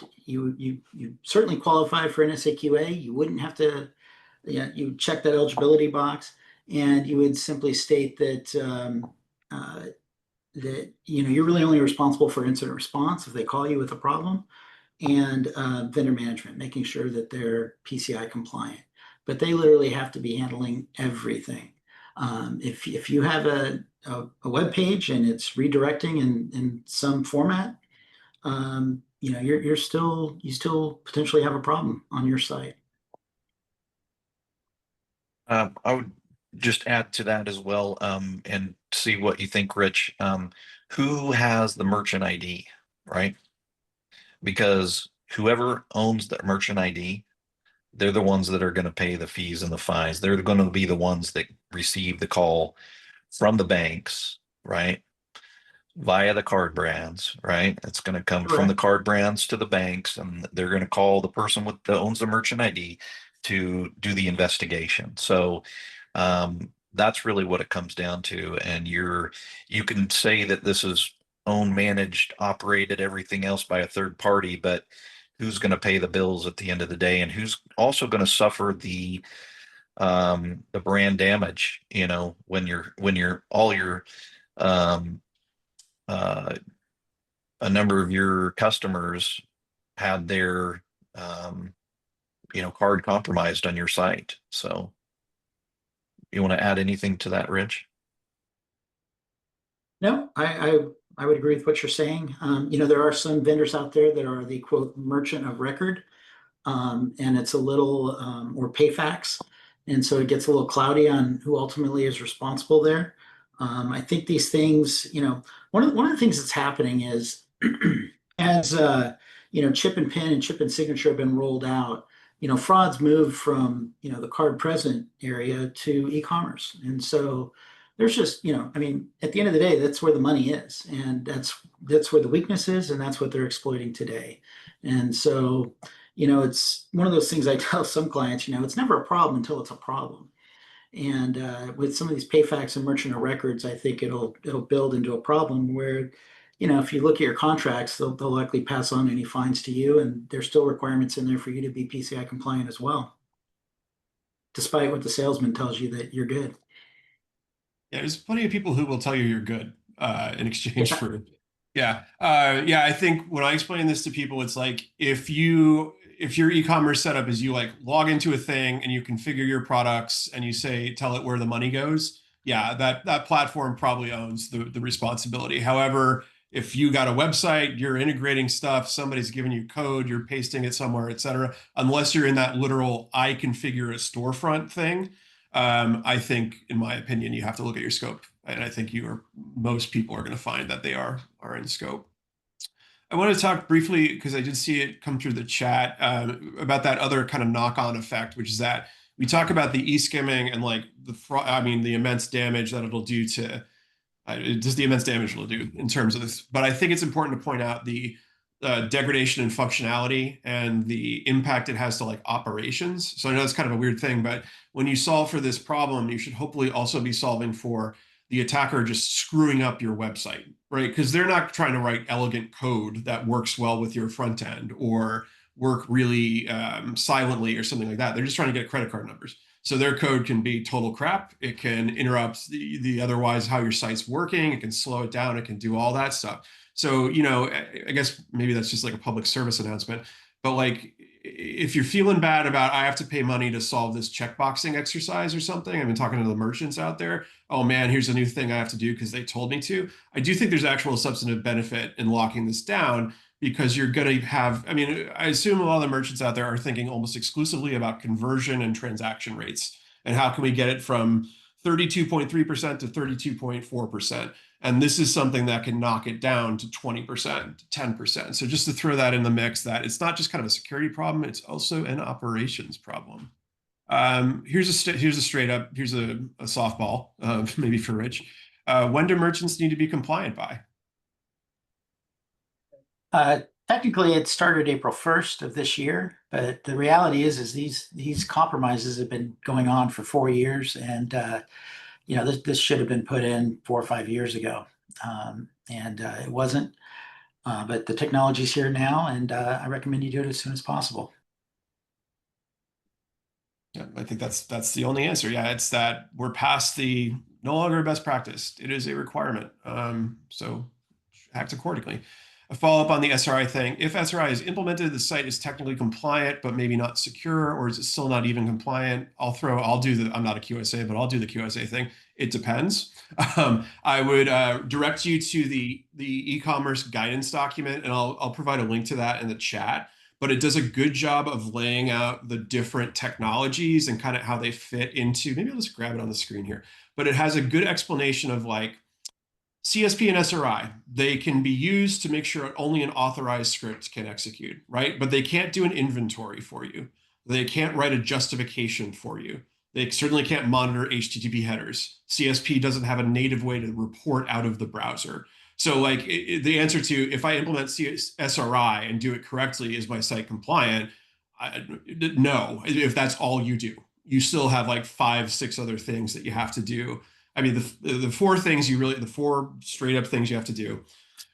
certainly qualify for an SAQA. You wouldn't have to. Yeah, you check that eligibility box, and you would simply state that. That you're really only responsible for incident response if they call you with a problem, and vendor management, making sure that they're PCI compliant. But they literally have to be handling everything. If you have a web page and it's redirecting in some format, you still potentially have a problem on your site. I would just add to that as well, and see what you think, Rich. Who has the merchant ID, right? Because whoever owns the merchant ID, they're the ones that are going to pay the fees and the fines. They're going to be the ones that receive the call from the banks, right? Via the card brands, right? It's going to come from the Correct. card brands to the banks, and they're going to call the person with that owns the merchant ID to do the investigation. So that's really what it comes down to. And you can say that this is owned, managed, operated, everything else by a third party, but who's going to pay the bills at the end of the day, and who's also going to suffer the brand damage, when you're all your um uh a number of your customers had their um card compromised on your site. So you want to add anything to that, Rich? No, I would agree with what you're saying. There are some vendors out there that are the quote merchant of record, and it's a little or PayFacs, and so it gets a little cloudy on who ultimately is responsible there. I think these things, one of the things that's happening is as chip and pin and chip and signature have been rolled out, frauds move from the card present area to e-commerce, and so there's just I mean, at the end of the day, that's where the money is, and that's where the weakness is, and that's what they're exploiting today. And so it's one of those things I tell some clients, it's never a problem until it's a problem. And with some of these PayFacs and merchant of records, I think it'll build into a problem where, if you look at your contracts, they'll likely pass on any fines to you, and there's still requirements in there for you to be PCI compliant as well, despite what the salesman tells you that you're good. Yeah, there's plenty of people who will tell you you're good in exchange Yeah. for. Yeah. Yeah, I think when I explain this to people, it's like if your e-commerce setup is you like log into a thing and you configure your products and you say tell it where the money goes, yeah, that platform probably owns the responsibility. However, if you got a website, you're integrating stuff, somebody's giving you code, you're pasting it somewhere, etc. Unless you're in that literal I configure a storefront thing, I think, in my opinion, you have to look at your scope, and I think most people are going to find that they are in scope. I want to talk briefly because I did see it come through the chat about that other kind of knock-on effect, which is that we talk about the eSkimming and like the immense damage that it'll do to just the immense damage it'll do in terms of this. But I think it's important to point out the degradation in functionality and the impact it has to like operations. So I know that's kind of a weird thing, but when you solve for this problem, you should hopefully also be solving for the attacker just screwing up your website, right? Because they're not trying to write elegant code that works well with your front end or work really silently or something like that. They're just trying to get credit card numbers. So their code can be total crap. It can interrupt the otherwise how your site's working. It can slow it down. It can do all that stuff. So, I guess maybe that's just like a public service announcement, but like if you're feeling bad about I have to pay money to solve this checkboxing exercise or something, I've been talking to the merchants out there. Oh man, here's a new thing I have to do because they told me to. I do think there's actual substantive benefit in locking this down because you're going to have, I mean, I assume a lot of the merchants out there are thinking almost exclusively about conversion and transaction rates and how can we get it from 32.3% to 32.4%. And this is something that can knock it down to 20%, 10%. So just to throw that in the mix, that it's not just kind of a security problem, it's also an operations problem. Here's a softball, maybe for Rich. When do merchants need to be compliant by? Technically, it started April 1st of this year, but the reality is these compromises have been going on for 4 years, and this should have been put in 4 or 5 years ago, and it wasn't. But the technology's here now, and I recommend you do it as soon as possible. Yeah, I think that's the only answer. Yeah, it's that we're past the no longer best practice. It is a requirement. So act accordingly. A follow-up on the SRI thing. If SRI is implemented, the site is technically compliant, but maybe not secure, or is it still not even compliant? I'm not a QSA, but I'll do the QSA thing. It depends. I would direct you to the e-commerce guidance document, and I'll provide a link to that in the chat. But it does a good job of laying out the different technologies and kind of how they fit into, maybe I'll just grab it on the screen here, but it has a good explanation of like CSP and SRI, they can be used to make sure only an authorized script can execute, right? But they can't do an inventory for you. They can't write a justification for you. They certainly can't monitor HTTP headers. CSP doesn't have a native way to report out of the browser. So like the answer to if I implement SRI and do it correctly, is my site compliant? No, if that's all you do. You still have like 5, 6 other things that you have to do. I mean, the 4 things the 4 straight up things you have to do.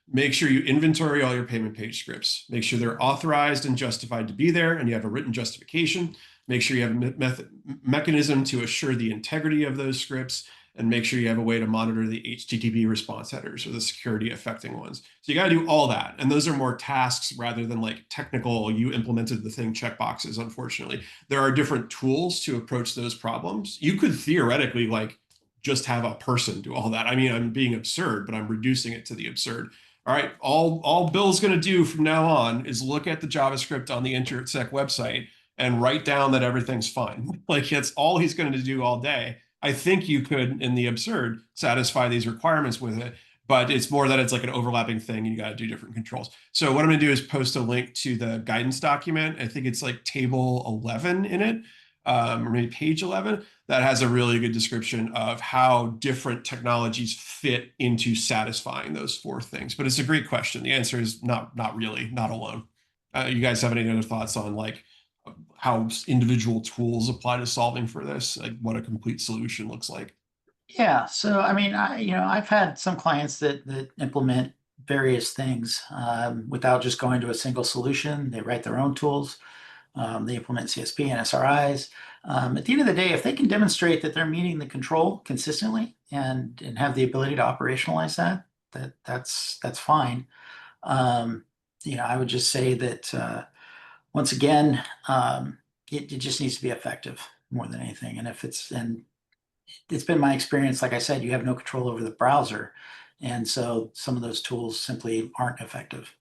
Make sure you inventory all your payment page scripts. Make sure they're authorized and justified to be there and you have a written justification. Make sure you have a mechanism to assure the integrity of those scripts, and make sure you have a way to monitor the HTTP response headers or the security affecting ones. So you got to do all that. And those are more tasks rather than like technical, you implemented the thing checkboxes, unfortunately. There are different tools to approach those problems. You could theoretically like just have a person do all that. I mean, I'm being absurd, but I'm reducing it to the absurd. All right, all Bill's going to do from now on is look at the JavaScript on the Intersec website and write down that everything's fine. Like that's all he's going to do all day. I think you could, in the absurd, satisfy these requirements with it, but it's more that it's like an overlapping thing and you got to do different controls. So what I'm going to do is post a link to the guidance document. I think it's like table 11 in it, or maybe page 11, that has a really good description of how different technologies fit into satisfying those 4 things. But it's a great question. The answer is not really, not alone. You guys have any other thoughts on like how individual tools apply to solving for this, like what a complete solution looks like? Yeah, so I mean, I've had some clients that implement various things without just going to a single solution. They write their own tools. They implement CSP and SRIs. At the end of the day, if they can demonstrate that they're meeting the control consistently and have the ability to operationalize that's fine. I would just say that once again, it just needs to be effective more than anything. And it's been my experience, like I said, you have no control over the browser. And so some of those tools simply aren't effective.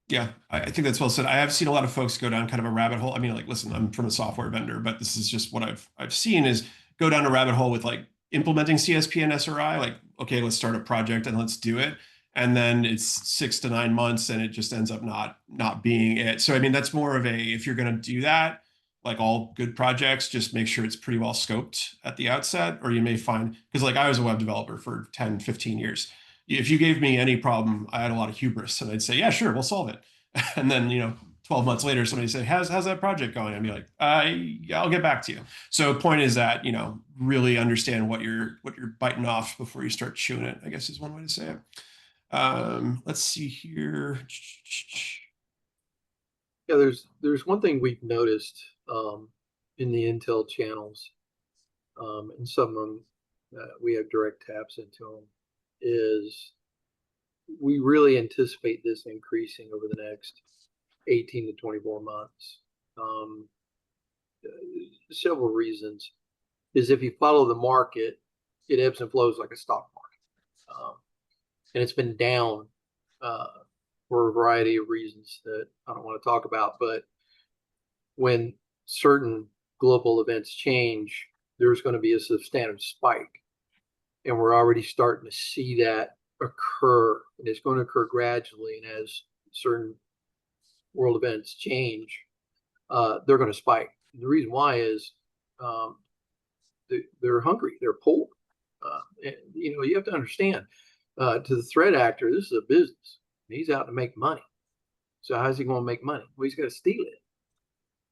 Yeah, I think that's well said. I have seen a lot of folks go down kind of a rabbit hole. I mean, like, listen, I'm from a software vendor, but this is just what I've seen is go down a rabbit hole with like implementing CSP and SRI. Like, okay, let's start a project and let's do it. And then it's 6 to 9 months, and it just ends up not being it. So I mean, that's more of a, if you're going to do that, like all good projects, just make sure it's pretty well scoped at the outset, or you may find, because like I was a web developer for 10, 15 years. If you gave me any problem, I had a lot of hubris and I'd say, yeah, sure, we'll solve it. And then, 12 months later, somebody said, how's that project going? I'd be like, I'll get back to you. So point is that, really understand what you're biting off before you start chewing it, I guess is one way to say it. Let's see here. Yeah, there's one thing we've noticed in the Intel channels, and some of them we have direct taps into them, is we really anticipate this increasing over the next 18 to 24 months. Several reasons is if you follow the market, it ebbs and flows like a stock market. And it's been down for a variety of reasons that I don't want to talk about. But when certain global events change, there's going to be a substantive spike. And we're already starting to see that occur. And it's going to occur gradually. And as certain world events change, they're going to spike. And the reason why is they're hungry, they're poor. And, you have to understand, to the threat actor, this is a business. He's out to make money. So how's he going to make money? Well, he's got to steal it.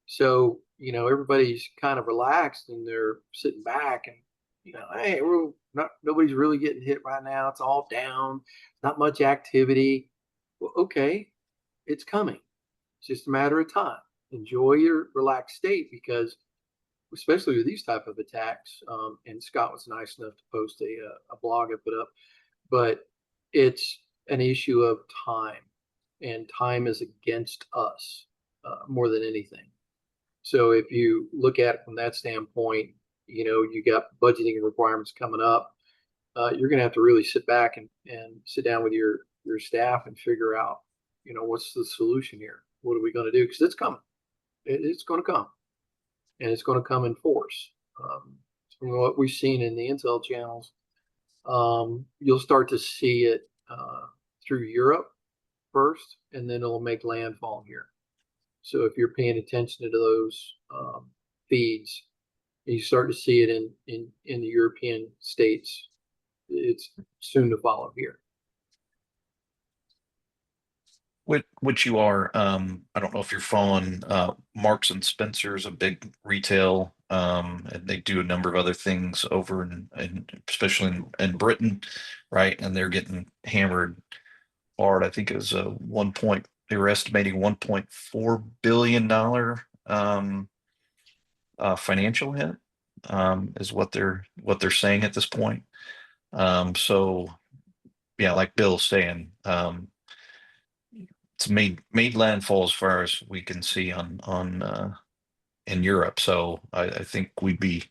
So, everybody's kind of relaxed and they're sitting back and, hey, nobody's really getting hit right now. It's all down, not much activity. Well, okay, it's coming. It's just a matter of time. Enjoy your relaxed state, because especially with these type of attacks, and Scott was nice enough to post a blog I put up, but it's an issue of time, and time is against us more than anything. So if you look at it from that standpoint, you got budgeting requirements coming up. You're going to have to really sit back and sit down with your staff and figure out, what's the solution here? What are we going to do? Because it's coming. It's going to come, and it's going to come in force. from what we've seen in the intel channels, you'll start to see it through Europe first, and then it'll make landfall here. So if you're paying attention to those feeds, you start to see it in the European states, it's soon to follow here. Which you are, I don't know if you're following Marks and Spencer's, a big retail, and they do a number of other things over in especially in Britain, right? And they're getting hammered hard. I think it was they were estimating $1.4 billion financial hit, is what they're saying at this point. So yeah, like Bill's saying, it's made landfall as far as we can see on in Europe. So I think it would be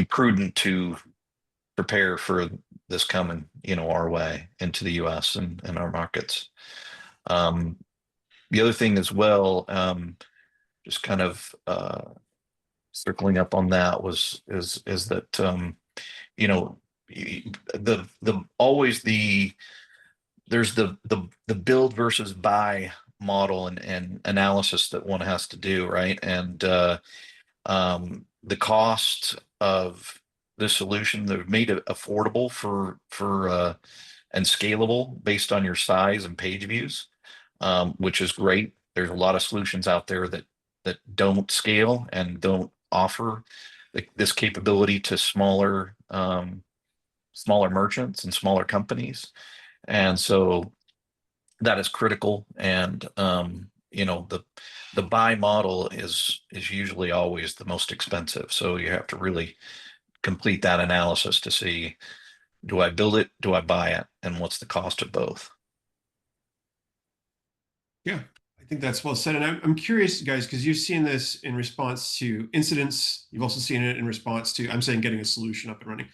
prudent to prepare for this coming, our way into the US and our markets. The other thing as well, just kind of circling up on that is that there's the build versus buy model and analysis that one has to do, right? And the cost of the solution, they've made it affordable for and scalable based on your size and page views, which is great. There's a lot of solutions out there that don't scale and don't offer this capability to smaller merchants and smaller companies. And so that is critical. And the buy model is usually always the most expensive. So you have to really complete that analysis to see, do I build it, do I buy it, and what's the cost of both? Yeah, I think that's well said. And I'm curious, guys, because you've seen this in response to incidents. You've also seen it in response to, I'm saying, getting a solution up and running.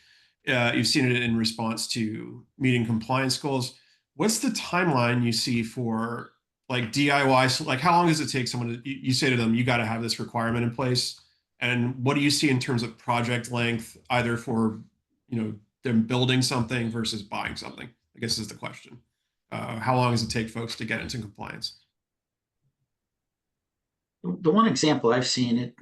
You've seen it in response to meeting compliance goals. What's the timeline you see for like DIY? Like, how long does it take someone to, you say to them, you got to have this requirement in place? And what do you see in terms of project length, either for, them building something versus buying something? I guess is the question. How long does it take folks to get into compliance? The one example I've seen, it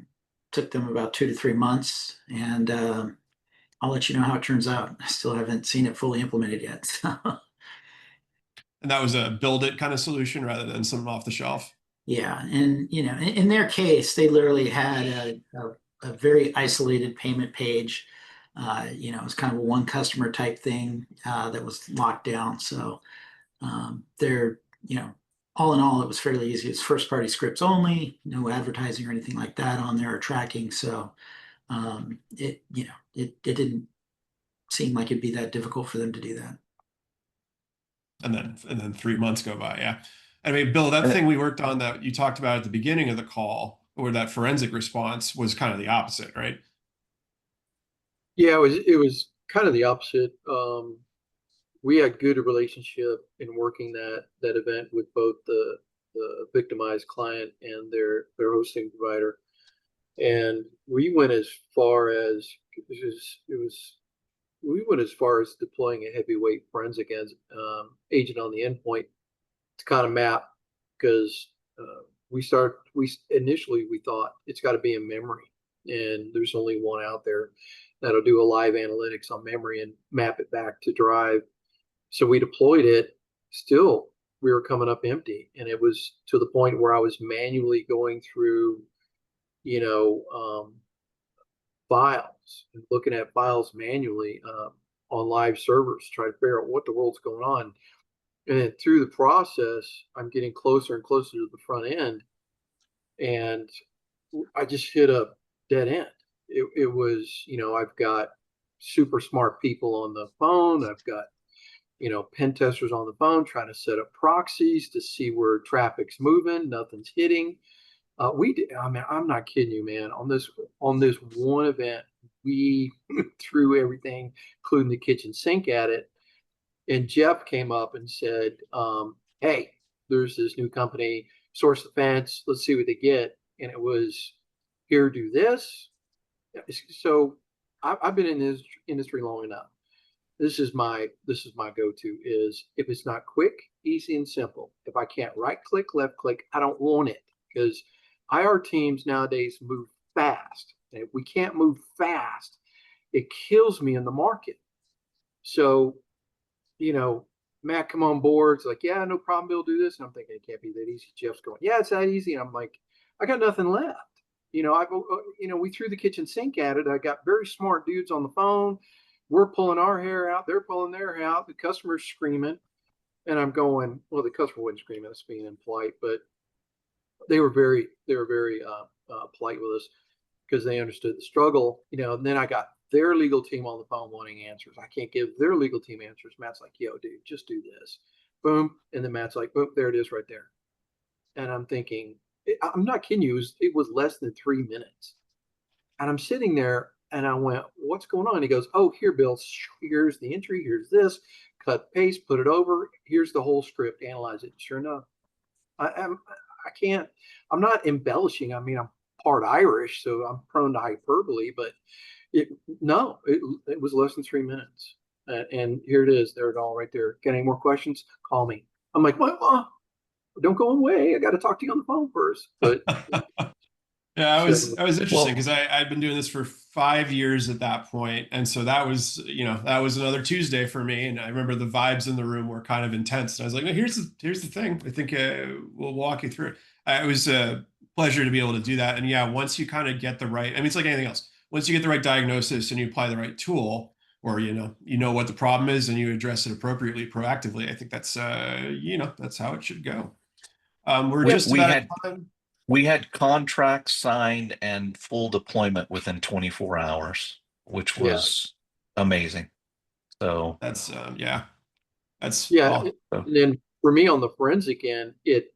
took them about 2 to 3 months, and I'll let you know how it turns out. I still haven't seen it fully implemented yet. And that was a build it kind of solution rather than something off the shelf. Yeah, and in their case, they literally had a very isolated payment page. It was kind of a one customer type thing that was locked down. So they're, all in all, it was fairly easy. It's first party scripts only, no advertising or anything like that on there or tracking. So it didn't seem like it'd be that difficult for them to do that. And then 3 months go by. Yeah. I mean, Bill, that thing we worked on that you talked about at the beginning of the call, or that forensic response, was kind of the opposite, right? Yeah, it was kind of the opposite. We had good relationship in working that event with both the victimized client and their hosting provider, and we went as far as we went as far as deploying a heavyweight forensic agent on the endpoint to kind of map, because initially we thought it's got to be in memory, and there's only one out there that'll do a live analytics on memory and map it back to drive. So we deployed it. Still, we were coming up empty, and it was to the point where I was manually going through, files and looking at files manually on live servers, trying to figure out what the world's going on. And then through the process, I'm getting closer and closer to the front end, and I just hit a dead end. It was, I've got super smart people on the phone. I've got, pen testers on the phone trying to set up proxies to see where traffic's moving. Nothing's hitting. I'm not kidding you, man. On this one event, we threw everything, including the kitchen sink, at it. And Jeff came up and said, hey, there's this new company, Source Defense. Let's see what they get. And it was, here, do this. So I've been in this industry long enough. This is my go-to is if it's not quick, easy, and simple. If I can't right click, left click, I don't want it because IR teams nowadays move fast. And if we can't move fast, it kills me in the market. So, Matt come on board. It's like, yeah, no problem, Bill, do this. And I'm thinking it can't be that easy. Jeff's going, yeah, it's that easy. And I'm like, I got nothing left. We threw the kitchen sink at it. I got very smart dudes on the phone. We're pulling our hair out. They're pulling their hair out. The customer's screaming. And I'm going, well, the customer wasn't screaming. That's being impolite, but they were very polite with us because they understood the struggle, and then I got their legal team on the phone wanting answers. I can't give their legal team answers. Matt's like, yo, dude, just do this. Boom. And then Matt's like, boom, there it is right there. And I'm thinking, I'm not kidding you. It was less than 3 minutes. And I'm sitting there and I went, what's going on? He goes, oh, here, Bill, here's the entry. Here's this. Cut, paste, put it over. Here's the whole script. Analyze it. Sure enough. I'm not embellishing. I mean, I'm part Irish, so I'm prone to hyperbole, but it was less than 3 minutes. And here it is. They're all right there. Got any more questions? Call me. I'm like, what? Don't go away. I got to talk to you on the phone first. But yeah, I was interesting because I'd been doing this for 5 years at that point, and so that was another Tuesday for me. And I remember the vibes in the room were kind of intense. And I was like, no, here's the thing. I think we'll walk you through it. It was a pleasure to be able to do that. And yeah, once you kind of get the right, I mean, it's like anything else. Once you get the right diagnosis and you apply the right tool, or you know what the problem is and you address it appropriately, proactively, I think that's that's how it should go. We're just about at time. We had contracts signed and full deployment within 24 hours, which was amazing. So that's And then for me on the forensic end, it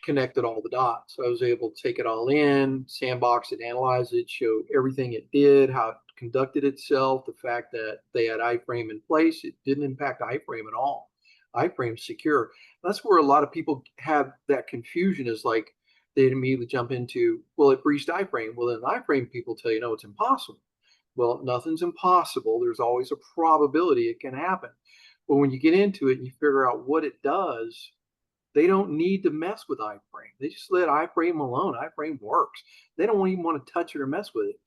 connected all the dots. So I was able to take it all in, sandbox it, analyze it, show everything it did, how it conducted itself, the fact that they had iframe in place. It didn't impact iframe at all. Iframe's secure. That's where a lot of people have that confusion is like they immediately jump into, well, it breached iframe. Well, then iframe people tell you, no, it's impossible. Well, nothing's impossible. There's always a probability it can happen. But when you get into it and you figure out what it does, they don't need to mess with iframe. They just let iframe alone. iframe works. They don't even want to touch it or mess with it.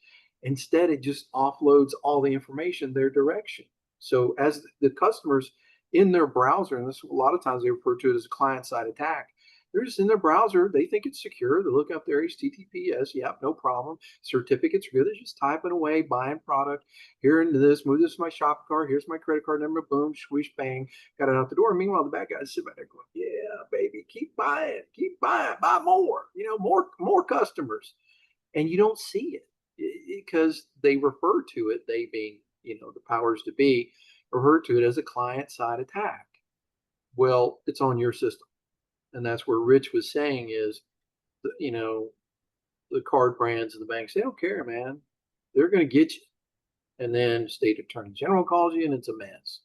Instead, it just offloads all the information their direction. So as the customers in their browser, and this a lot of times they refer to it as a client-side attack, they're just in their browser. They think it's secure. They look up their HTTPS. Yep, no problem. Certificates are good. They're just typing away, buying product. Here into this, move this to my shopping cart. Here's my credit card number. Boom, swish, bang, got it out the door. Meanwhile, the bad guys sit back there going, yeah, baby, keep buying, buy more. More customers. And you don't see it because they refer to it, they being, the powers to be, refer to it as a client-side attack. Well, it's on your system. And that's where Rich was saying is, the card brands and the banks, they don't care, man. They're going to get you. And then state attorney general calls you and it's a mess.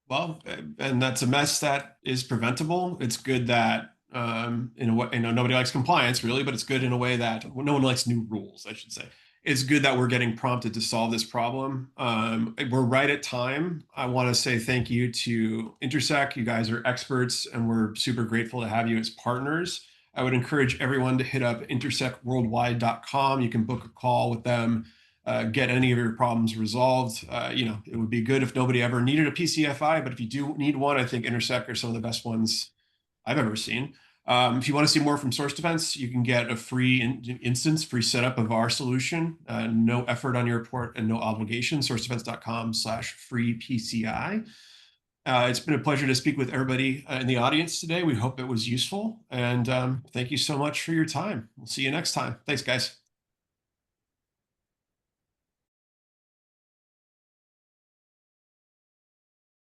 Well, and that's a mess that is preventable. It's good that in a way, nobody likes compliance really, but it's good in a way that no one likes new rules, I should say. It's good that we're getting prompted to solve this problem. We're right at time. I want to say thank you to Intersec. You guys are experts, and we're super grateful to have you as partners. I would encourage everyone to hit up intersecworldwide.com. You can book a call with them, get any of your problems resolved. It would be good if nobody ever needed a PCFI, but if you do need one, I think Intersec are some of the best ones I've ever seen. If you want to see more from Source Defense, you can get a free instance, free setup of our solution. No effort on your part and no obligation. SourceDefense.com/free PCI. It's been a pleasure to speak with everybody in the audience today. We hope it was useful. And thank you so much for your time. We'll see you next time. Thanks, guys.